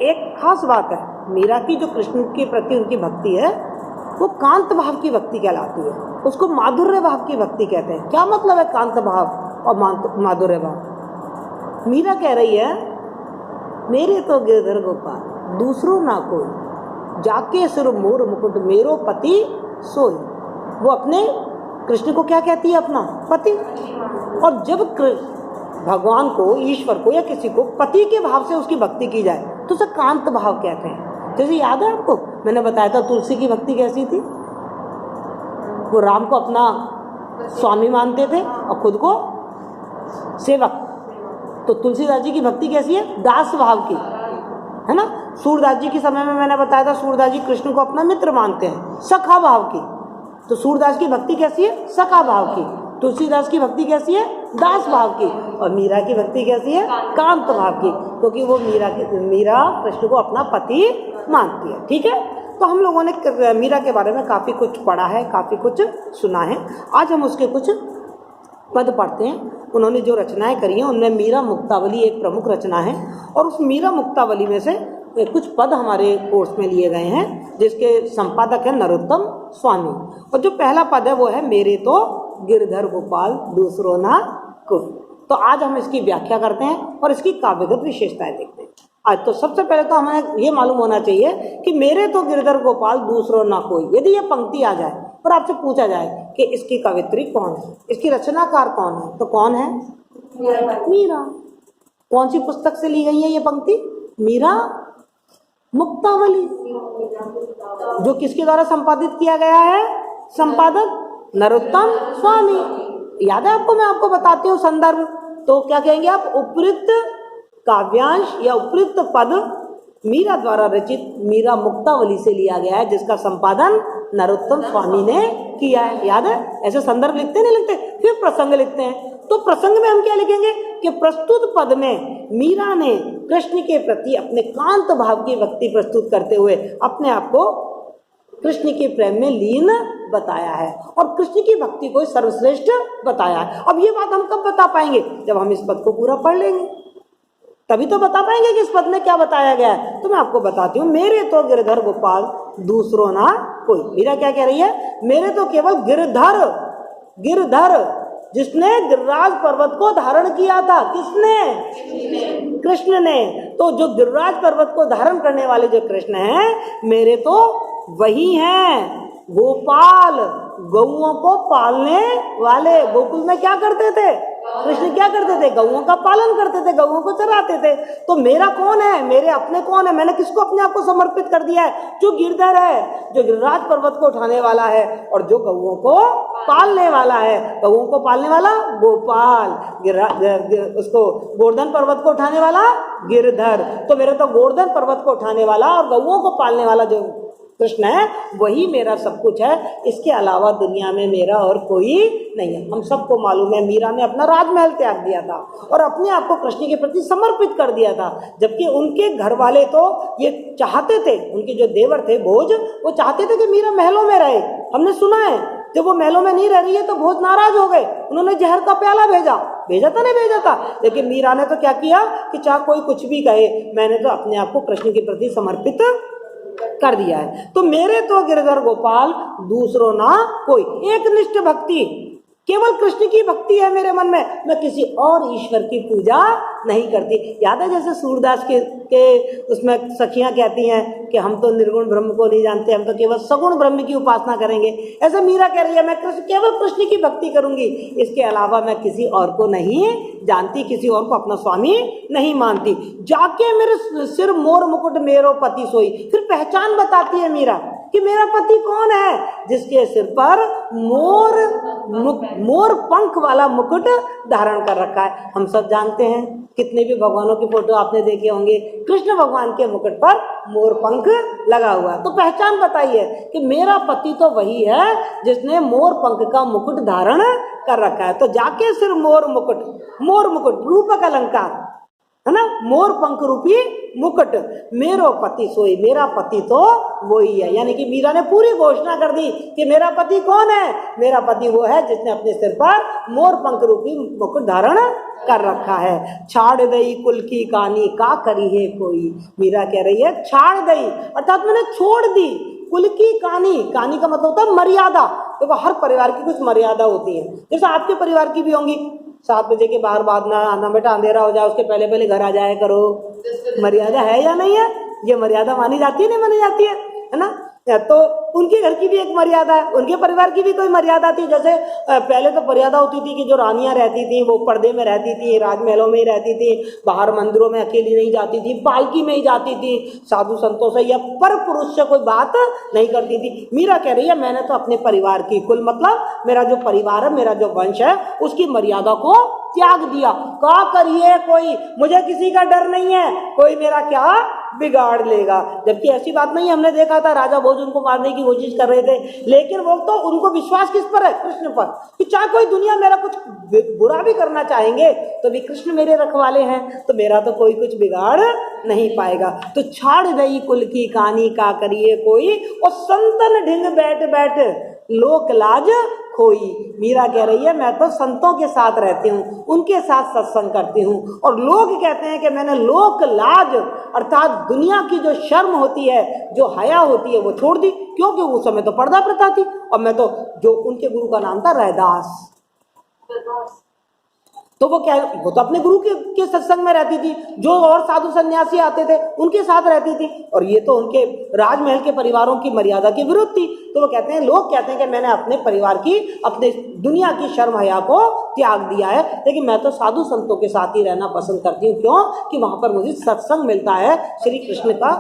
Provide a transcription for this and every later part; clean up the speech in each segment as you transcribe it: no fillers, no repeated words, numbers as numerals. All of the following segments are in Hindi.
एक खास बात है, मीरा की जो कृष्ण के प्रति उनकी भक्ति है वो कांत भाव की भक्ति कहलाती है, उसको माधुर्य भाव की भक्ति कहते हैं। क्या मतलब है कांत भाव और माधुर्य भाव? मीरा कह रही है मेरे तो गिरधर गोपाल दूसरों ना कोई, जाके सिर मोर मुकुट मेरो पति सोई। वो अपने कृष्ण को क्या कहती है? अपना पति। और जब भगवान को, ईश्वर को या किसी को पति के भाव से उसकी भक्ति की जाए तो उसे कांत भाव कहते हैं। जैसे याद है आपको, मैंने बताया था तुलसी की भक्ति कैसी थी? वो राम को अपना स्वामी मानते थे और खुद को सेवक। तो तुलसीदास जी की भक्ति कैसी है? दास भाव की, है ना। सूरदास जी के समय में मैंने बताया था सूरदास जी कृष्ण को अपना मित्र मानते हैं, सखा भाव की। तो सूरदास की भक्ति कैसी है? सखा भाव की। तुलसीदास की भक्ति कैसी है? दास भाव की। और मीरा की भक्ति कैसी है? कांत भाव की, क्योंकि वो मीरा कृष्ण को अपना पति मानती है। ठीक है, तो हम लोगों ने मीरा के बारे में काफ़ी कुछ पढ़ा है, काफ़ी कुछ सुना है। आज हम उसके कुछ पद पढ़ते हैं। उन्होंने जो रचनाएं करी हैं उनमें मीरा मुक्तावली एक प्रमुख रचना है, और उस मीरा मुक्तावली में से कुछ पद हमारे कोर्स में लिए गए हैं, जिसके संपादक है नरोत्तम स्वामी। और जो पहला पद है वो है मेरे तो गिरधर गोपाल दूसरों ना कोई। तो आज हम इसकी व्याख्या करते हैं और इसकी काव्यगत विशेषताएं देखते हैं। आज तो सबसे पहले तो हमें ये मालूम होना चाहिए कि मेरे तो गिरधर गोपाल दूसरों ना कोई, यदि ये पंक्ति आ जाए और आपसे पूछा जाए कि इसकी कवित्री कौन है, इसकी रचनाकार कौन है, तो कौन है? मीरा। कौन सी पुस्तक से ली गई है ये पंक्ति? मीरा मुक्तावली, जो किसके द्वारा संपादित किया गया है? संपादक नरोत्तम स्वामी। याद है आपको? मैं आपको बताती हूँ संदर्भ। तो क्या कहेंगे आप? उपयुक्त काव्यांश या उपयुक्त पद मीरा द्वारा रचित मीरा मुक्तावली से लिया गया है, जिसका संपादन नरोत्तम स्वामी ने किया है। याद है? ऐसे संदर्भ लिखते नहीं लिखते, फिर प्रसंग लिखते हैं। तो प्रसंग में हम क्या लिखेंगे कि प्रस्तुत पद में मीरा ने कृष्ण के प्रति अपने कांत भाव की भक्ति प्रस्तुत करते हुए अपने आप को कृष्ण के प्रेम में लीन बताया है और कृष्ण की भक्ति को सर्वश्रेष्ठ बताया है। अब ये बात हम कब बता पाएंगे? जब हम इस पद को पूरा पढ़ लेंगे, तभी तो बता पाएंगे कि इस पद में क्या बताया गया है। तो मैं आपको बताती हूँ, मेरे तो गिरधर गोपाल दूसरों ना कोई। मीरा क्या कह रही है? मेरे तो केवल गिरधर, गिरधर जिसने गिरिराज पर्वत को धारण किया था। किसने? कृष्ण ने। तो जो गिरिराज पर्वत को धारण करने वाले जो कृष्ण हैं, मेरे तो वही हैं। गोपाल, गौओं को पालने वाले। गोकुल में क्या करते थे कृष्ण? क्या करते थे? गौओं का पालन करते थे, गौओं को चराते थे। तो मेरा कौन है? मेरे अपने कौन है? मैंने किसको अपने आप को समर्पित कर दिया है? जो गिरधर है, जो गिरिराज पर्वत को उठाने वाला है और जो गौओं को पालने वाला है। गौओं को पालने वाला गोपाल, उसको गोवर्धन पर्वत को उठाने वाला गिरधर। तो मेरे तो गोवर्धन पर्वत को उठाने वाला और गौओं को पालने वाला जो कृष्ण है, वही मेरा सब कुछ है। इसके अलावा दुनिया में मेरा और कोई नहीं है। हम सबको मालूम है मीरा ने अपना राजमहल त्याग दिया था और अपने आप को कृष्ण के प्रति समर्पित कर दिया था, जबकि उनके घर वाले तो ये चाहते थे, उनके जो देवर थे भोज, वो चाहते थे कि मीरा महलों में रहे। हमने सुना है जब वो महलों में नहीं रह रही है तो भोज नाराज हो गए, उन्होंने जहर का प्याला भेजा था, नहीं भेजा था। लेकिन मीरा ने तो क्या किया कि चाहे कोई कुछ भी कहे, मैंने तो अपने आप को कृष्ण के प्रति समर्पित कर दिया है। तो मेरे तो गिरधर गोपाल दूसरों ना कोई। एक निष्ठ भक्ति, केवल कृष्ण की भक्ति है मेरे मन में, मैं किसी और ईश्वर की पूजा नहीं करती। याद है जैसे सूरदास के उसमें सखियां कहती हैं कि हम तो निर्गुण ब्रह्म को नहीं जानते, हम तो केवल सगुण ब्रह्म की उपासना करेंगे। ऐसे मीरा कह रही है मैं केवल कृष्ण की भक्ति करूंगी, इसके अलावा मैं किसी और को नहीं जानती, किसी और को अपना स्वामी नहीं मानती। जाके मेरे सिर मोर मुकुट मेरो पति सोई। फिर पहचान बताती है मीरा कि मेरा पति कौन है? जिसके सिर पर मोर पंख वाला मुकुट धारण कर रखा है। हम सब जानते हैं, कितने भी भगवानों की फोटो आपने देखे होंगे, कृष्ण भगवान के मुकुट पर मोर पंख लगा हुआ है। तो पहचान बताइए कि मेरा पति तो वही है जिसने मोर पंख का मुकुट धारण कर रखा है। तो जाके सिर मोर मुकुट रूपक अलंकार, है ना, मोर पंख रूपी मुकुट, मेरो पति सोई, मेरा पति तो वही है। यानी कि मीरा ने पूरी घोषणा कर दी कि मेरा पति कौन है, मेरा पति वो है जिसने अपने सिर पर मोर पंख रूपी मुकुट धारण कर रखा है। छाड़ दई कुल की कहानी का करी है कोई, मीरा कह रही है छाड़ दई अर्थात मैंने छोड़ दी कुल की कहानी। कहानी का मतलब होता है मर्यादा। देखो हर परिवार की कुछ मर्यादा होती है, जैसे आपके परिवार की भी होंगी। 7 बजे के बाहर बाद ना आना बेटा, अंधेरा हो जाए उसके पहले पहले घर आ जाया करो। मर्यादा है या नहीं है? ये मर्यादा मानी जाती है, नहीं मानी जाती है ना? तो उनके घर की भी एक मर्यादा है, उनके परिवार की भी कोई मर्यादा थी। जैसे पहले तो मर्यादा होती थी कि जो रानियां रहती थी वो पर्दे में रहती थी, राजमहलों में ही रहती थी, बाहर मंदिरों में अकेली नहीं जाती थी, पालकी में ही जाती थी, साधु संतों से या पर पुरुष से कोई बात नहीं करती थी। मीरा कह रही है मैंने तो अपने परिवार की, कुल मतलब मेरा जो परिवार है, मेरा जो वंश है, उसकी मर्यादा को त्याग दिया। क्या करिए कोई, मुझे किसी का डर नहीं है, कोई मेरा क्या बिगाड़ लेगा। जबकि ऐसी बात नहीं, हमने देखा था राजा भोज उनको मारने की कोशिश कर रहे थे, लेकिन वो तो उनको विश्वास किस पर है? कृष्ण पर, कि चाहे कोई दुनिया मेरा कुछ बुरा भी करना चाहेंगे तो भी कृष्ण मेरे रखवाले हैं, तो मेरा तो कोई कुछ बिगाड़ नहीं पाएगा। तो छाड़ गई कुल की कहानी का करिए कोई, और संतन ढिंग बैठ बैठ लोक लाज खोई। मीरा कह रही है मैं तो संतों के साथ रहती हूँ, उनके साथ सत्संग करती हूँ, और लोग कहते हैं कि मैंने लोक लाज अर्थात दुनिया की जो शर्म होती है, जो हया होती है, वो छोड़ दी। क्योंकि उस समय तो पर्दा प्रथा थी, और मैं तो, जो उनके गुरु का नाम था रैदास, तो वो क्या, वो तो अपने गुरु के सत्संग में रहती थी, जो और साधु सन्यासी आते थे उनके साथ रहती थी, और ये तो उनके राजमहल के परिवारों की मर्यादा के विरुद्ध थी। तो वो कहते हैं, लोग कहते हैं कि मैंने अपने परिवार की, अपने दुनिया की शर्म हया को त्याग दिया है, लेकिन मैं तो साधु संतों के साथ ही रहना पसंद करती हूँ। क्यों? कि वहां पर मुझे सत्संग मिलता है, श्री कृष्ण का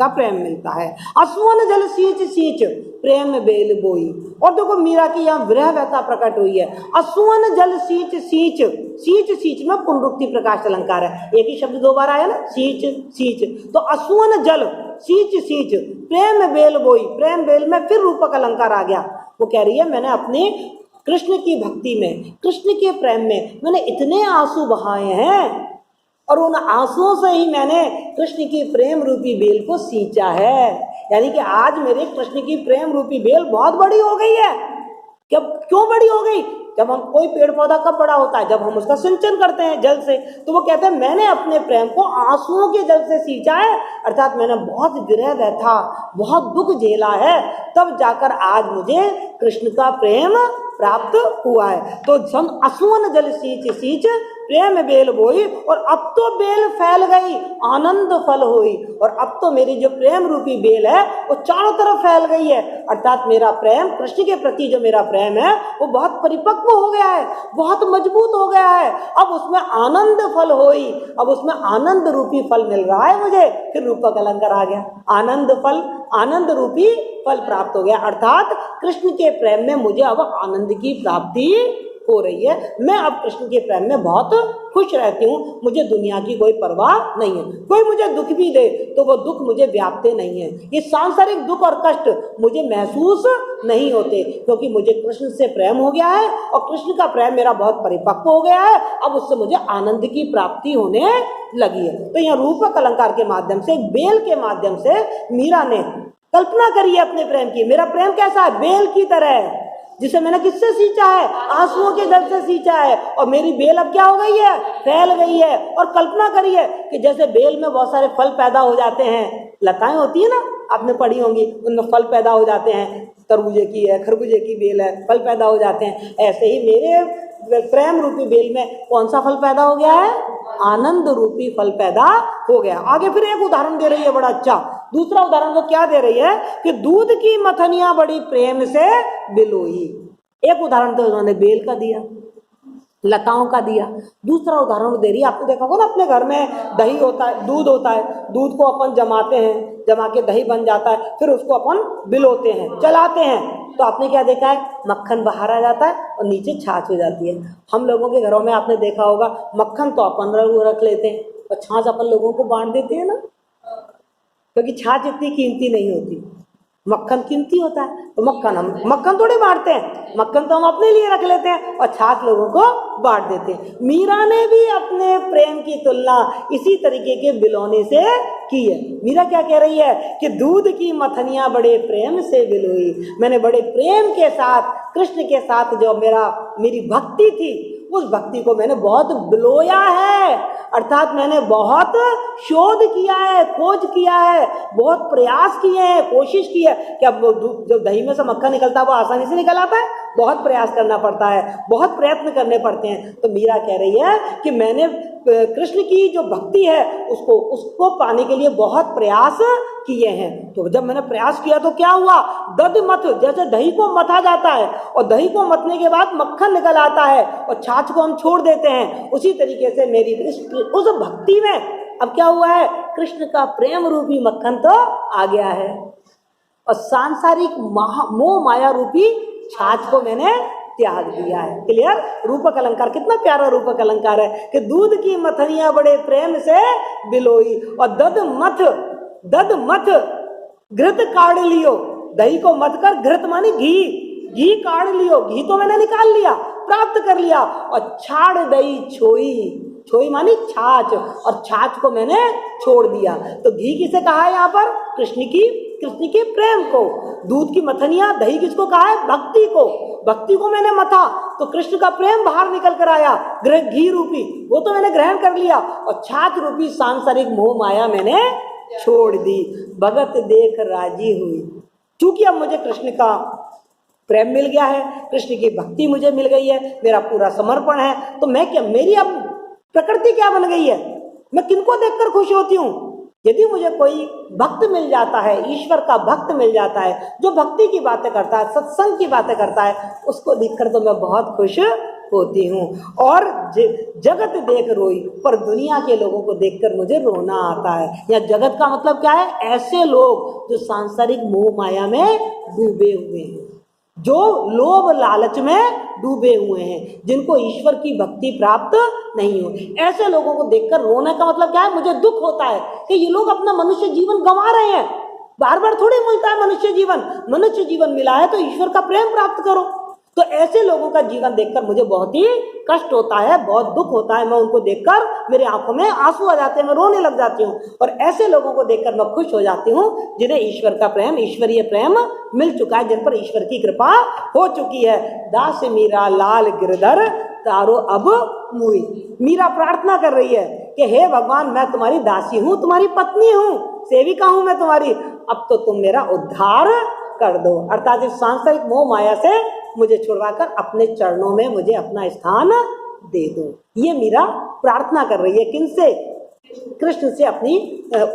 का प्रेम मिलता है। असुवन जल सींच सींच प्रेम बेल बोई। और देखो मीरा की यहाँ विरह व्यथा प्रकट हुई है। असुवन जल सींच सींच, सींच सींच में पुनरुक्ति प्रकाश अलंकार है, एक ही शब्द 2 बार आया ना, सींच सींच। तो असुवन जल सींच सींच प्रेम बेल बोई, प्रेम बेल में फिर रूपक अलंकार आ गया। वो कह रही है मैंने अपने कृष्ण की भक्ति में, कृष्ण के प्रेम में मैंने इतने आंसू बहाए हैं, और उन आंसुओं से ही मैंने कृष्ण की प्रेम रूपी बेल को सींचा है। यानी कि आज मेरे कृष्ण की प्रेम रूपी बेल बहुत बड़ी हो गई है। क्यों बड़ी हो गई? जब हम कोई पेड़ पौधा कब बड़ा होता है? जब हम उसका सिंचन करते हैं जल से। तो वो कहते हैं मैंने अपने प्रेम को आंसुओं के जल से सींचा है, अर्थात मैंने बहुत विरह व्यथा, बहुत दुख झेला है, तब जाकर आज मुझे कृष्ण का प्रेम प्राप्त हुआ है। तो हम असुवन जल सींच सींच प्रेम बेल बोई, और अब तो बेल फैल गई, आनंद फल हुई, और अब तो मेरी जो प्रेम रूपी बेल है वो चारों तरफ फैल गई है। अर्थात मेरा प्रेम कृष्ण के प्रति, जो मेरा प्रेम है वो बहुत परिपक्व हो गया है, बहुत मजबूत हो गया है। अब उसमें आनंद फल हुई, अब उसमें आनंद रूपी फल मिल रहा है मुझे। फिर रूपक अलंकार आ गया, आनंद फल, आनंद रूपी फल प्राप्त हो गया। अर्थात कृष्ण के प्रेम में मुझे अब आनंद की प्राप्ति हो रही है। मैं अब कृष्ण के प्रेम में बहुत खुश रहती हूँ, मुझे दुनिया की कोई परवाह नहीं है। कोई मुझे दुख भी दे तो वो दुख मुझे व्यापते नहीं है, ये सांसारिक दुख और कष्ट मुझे महसूस नहीं होते, क्योंकि मुझे कृष्ण से प्रेम हो गया है, और कृष्ण का प्रेम मेरा बहुत परिपक्व हो गया है। अब उससे मुझे आनंद की प्राप्ति होने लगी है। तो यहाँ रूपक अलंकार के माध्यम से, बेल के माध्यम से मीरा ने कल्पना करी है अपने प्रेम की। मेरा प्रेम कैसा है? बेल की तरह है, जिसे मैंने किससे सींचा है? आंसुओं के जल से सींचा है, और मेरी बेल अब क्या हो गई है? फैल गई है। और कल्पना करिए कि जैसे बेल में बहुत सारे फल पैदा हो जाते हैं, लताएं होती है ना, आपने पढ़ी होंगी, उनमें फल पैदा हो जाते हैं, तरबूजे की है, खरबूजे की बेल है, फल पैदा हो जाते हैं। ऐसे ही मेरे प्रेम रूपी बेल में कौन सा फल पैदा हो गया है? आनंद रूपी फल पैदा हो गया। आगे फिर एक उदाहरण दे रही है बड़ा अच्छा। दूसरा उदाहरण वो क्या दे रही है कि दूध की मथनियां बड़ी प्रेम से बिलोई। एक उदाहरण तो उन्होंने बेल का दिया, लताओं का दिया। दूसरा उदाहरण दे रही है, आपने देखा होगा ना, अपने घर में दही होता है, दूध होता है, दूध को अपन जमाते हैं, जमा के दही बन जाता है, फिर उसको अपन बिलोते हैं, चलाते हैं, तो आपने क्या देखा है? मक्खन बाहर आ जाता है और नीचे छाछ हो जाती है। हम लोगों के घरों में आपने देखा होगा, मक्खन तो अपन रख लेते हैं और छाछ अपन लोगों को बांट देते हैं ना, क्योंकि छाछ इतनी कीमती नहीं होती। मक्खन कीमती होता है, तो मक्खन थोड़ी बांटते हैं, मक्खन तो हम अपने लिए रख लेते हैं और छाछ लोगों को बांट देते हैं। मीरा ने भी अपने प्रेम की तुलना इसी तरीके के बिलोने से की है। मीरा क्या कह रही है कि दूध की मथनियां बड़े प्रेम से बिलोई, मैंने बड़े प्रेम के साथ कृष्ण के साथ जो मेरी भक्ति थी, उस भक्ति को मैंने बहुत बिलोया है, अर्थात मैंने बहुत शोध किया है, खोज किया है, बहुत प्रयास किए हैं, कोशिश की है। क्या जब दही में से मक्खन निकलता है वो आसानी से निकल आता है? बहुत प्रयास करना पड़ता है, बहुत प्रयत्न करने पड़ते हैं। तो मीरा कह रही है कि मैंने कृष्ण की जो भक्ति है उसको पाने के लिए बहुत प्रयास किए हैं। तो जब मैंने प्रयास किया तो क्या हुआ? दध मथ, जैसे दही को मथा जाता है और दही को मथने के बाद मक्खन निकल आता है और छाछ को हम छोड़ देते हैं, उसी तरीके से मेरी उस भक्ति में अब क्या हुआ है? कृष्ण का प्रेम रूपी मक्खन तो आ गया है और सांसारिक मोह माया रूपी छाछ को मैंने त्याग दिया है। क्लियर? रूपक अलंकार कितना प्यारा रूपक अलंकार है कि दूध की मथनियां बड़े प्रेम से बिलोई और दध मथ घृत काढ़ लियो, दही को मथ कर, घृत मानी घी काढ़ लियो, घी तो मैंने निकाल लिया, प्राप्त कर लिया, और छाड़ दही छोई मानी छाछ, और छाछ को मैंने छोड़ दिया। तो घी किसे कहा है यहाँ पर? कृष्ण के प्रेम को। दूध की मथनिया, दही किसको कहा है? भक्ति को मैंने मथा तो कृष्ण का प्रेम बाहर निकल कर आया, घी रूपी वो तो मैंने ग्रहण कर लिया, और छाछ रूपी सांसारिक मोह माया मैंने छोड़ दी। भगत देख राजी हुई, क्योंकि अब मुझे कृष्ण का प्रेम मिल गया है, कृष्ण की भक्ति मुझे मिल गई है, मेरा पूरा समर्पण है, तो मैं क्या, मेरी अब प्रकृति क्या बन गई है? मैं किनको देखकर खुश होती हूँ? यदि मुझे कोई भक्त मिल जाता है, ईश्वर का भक्त मिल जाता है जो भक्ति की बातें करता है, सत्संग की बातें करता है, उसको देखकर तो मैं बहुत खुश होती हूँ। और जगत देख रोई, पर दुनिया के लोगों को देखकर मुझे रोना आता है। या जगत का मतलब क्या है? ऐसे लोग जो सांसारिक मोह माया में डूबे हुए हैं, जो लोभ लालच में डूबे हुए हैं, जिनको ईश्वर की भक्ति प्राप्त नहीं हो, ऐसे लोगों को देखकर रोने का मतलब क्या है? मुझे दुख होता है कि ये लोग अपना मनुष्य जीवन गंवा रहे हैं। बार बार थोड़ी मिलता है मनुष्य जीवन मिला है तो ईश्वर का प्रेम प्राप्त करो। तो ऐसे लोगों का जीवन देखकर मुझे बहुत ही कष्ट होता है, बहुत दुख होता है। मैं उनको देखकर मेरे आंखों में आंसू आ जाते हैं, मैं रोने लग जाती हूँ। और ऐसे लोगों को देखकर मैं खुश हो जाती हूँ जिन्हें ईश्वर का प्रेम, ईश्वरीय प्रेम मिल चुका है, जिन पर ईश्वर की कृपा हो चुकी है। दास मीरा लाल गिरधर तारो अब मुई, मीरा प्रार्थना कर रही है कि हे भगवान, मैं तुम्हारी दासी हूँ, तुम्हारी पत्नी हूँ, सेविका हूँ मैं तुम्हारी, अब तो तुम मेरा उद्धार कर दो, अर्थात इस सांसारिक मोह माया से मुझे छुड़वाकर अपने चरणों में मुझे अपना स्थान दे दो। ये मीरा प्रार्थना कर रही है, किनसे? कृष्ण से अपनी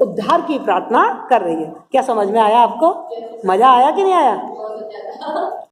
उद्धार की प्रार्थना कर रही है। क्या समझ में आया आपको? मजा आया कि नहीं आया?